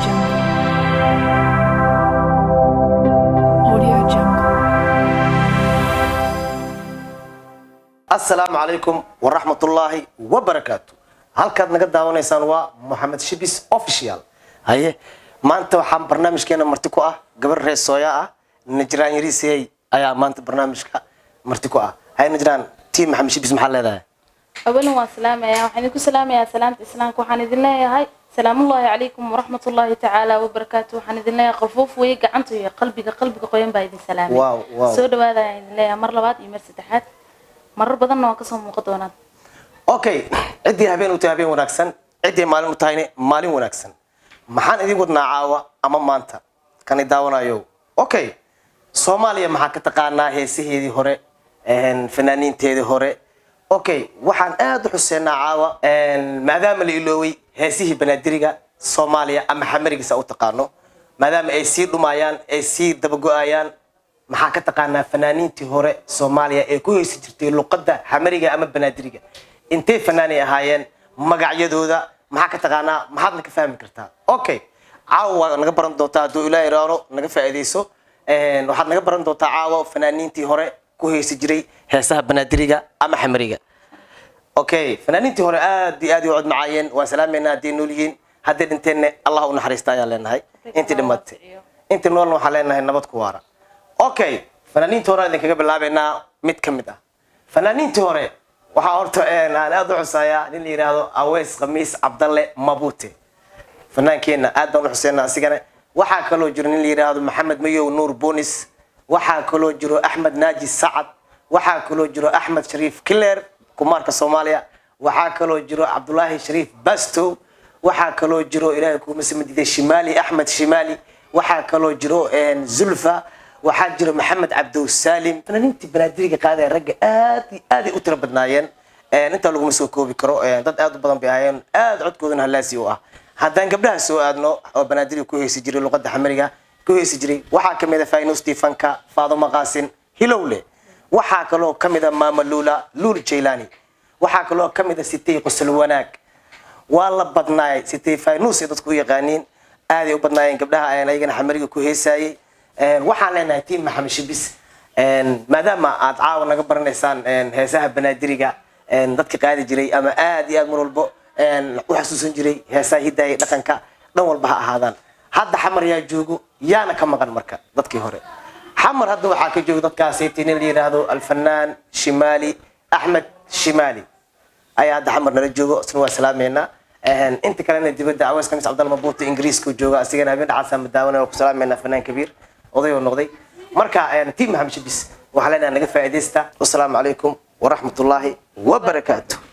Jungle. Audio Jungle. السلام عليكم ورحمة الله وبركاته. halkaad naga daawanaysaan waa Mohamed Shibis official. haye maanta waxaan barnaamijkeena marti ku ah gabar reer Sooya ah Najraan Yariisay ayaa maanta barnaamijka marti ku ah. haye Najraan team Mohamed Shibis maxaa leedahay? أولاً والسلام يا وحنا كل سلام يا سلامة إسلامك وحنا دلنا يا هاي سلام الله عليكم ورحمة الله تعالى وبركاته وحنا دلنا يا خفوف ويقع عنتو يا قلبك قيم بايد السلام واو سود هذا يا مرة بعد يمرس تحت مرة بدنا ناقصهم مقدونات okay عدي habeen u taabeen wanaagsan عدي maalin u tahayne maalin wanaagsan maxaan idin wadnaa caawa ama maanta kan daawanayo okay Soomaaliya maxaa ka taqaanaa heesaheedii hore fanaaniinteedii hore okay waxaan aad u xuseynaa caawa maadaama la ilooway heesihii banaadiriga Soomaaliya ama xamarigiisa u taqaano maadaama ay sii dhumayaan ay sii dabago'ayaan maxaa ka taqaanaa fanaaniintii hore Soomaaliya ee ku heesi jirtay luqadda xamariga ama banaadiriga intee fanaani ahaayeen magacyadooda maxaa ka taqaanaa maxaad ka fahmi kartaa okay caawa naga baran doontaa haduu Ilaahay raano naga faa'iideyso waxaad naga baran doontaa caawa fanaaniintii hore ku heesi jiray heesaha banaadiriga ama xamariga okay fanaaniintii hore aad u cod macaayeen waa salaameena hadii noolyihiin hadii dhinteena Allah u naxariisto ayaan leenahay intii dhimatay intii noolna waxaan leenahay nabad ku waara okay fanaaniintii hore idin kaga bilaabeynaa mid kamid ah fanaaniintii hore waxa horta aan aad u xusaaya nin la yiraahdo Aweys Khamiis Cabdalle Mabute fanaankeenna aad baan u xuseynaa asigana waxa kaloo jiro nin la yiraahdo Maxamed Mayow Nuur Bonis waxa kaloo jiro Ahmed Naaji Saad waxa kaloo jiro Ahmed Shariif Killer kumaarka Soomaaliya waxa kaloo jiro Abdullaahi Shariif Basto waxa kaloo jiro Ilaahay ku mas'uuliyada Shimali Ahmed Shimali waxa kaloo jiro Zulfa waxa jiro Maxamed Abdul Salim fanaaniintii banaadiriga qaaday rag aad u tiro badnaayeen inta lagu soo koobi karo dad aad u badan bay ahaayeen aad codkoodana halaasi u ah haddaan gabdhaha soo aadno oo banaadiriga ku heesi jiray luqadda xamariga ku heesi jiray waxa kamid ah Faynus Stefanka Faaduma Qaasin Hilowle waxa kaloo kamid ah Maama Luul Jaylani waxa kaloo kamid ah Sitay Qosol Wanaag waa la badnaay Sitay Faynus dadku yaqaaniin aad u badnaayeen gabdhaha ayagana xamariga ku heesayay waxaan leenahay team Mohamed Shibis maadaama aad caawa naga baranaysaan heesaha banaadiriga dadka qaadi jiray ama aad iyo aad mar walba u xasuusan jiray heesaha hidaaya dhaqanka dhan walba ha ahaadaan hadda xamar yaa joogo yaana ka maqan marka dadkii hore xamar hadda waxaa ka joogo dadkaas ay tiin la yiraahdo Al-Fanaan Shimali Ahmed Shimali ayaa hadda xamar nala joogo isna waa salaameena inta kalena dibadda Aweys Khamiis Cabdalle Mabute Ingiriiska jooga asigana habeen dhacaasa madaawana ku salaameena fanaan kabiir oday oo noqday marka team Mohamed Shibis waxa leenahay naga faa'iideysta wassalaamu calaykum ورحمة الله وبركاته.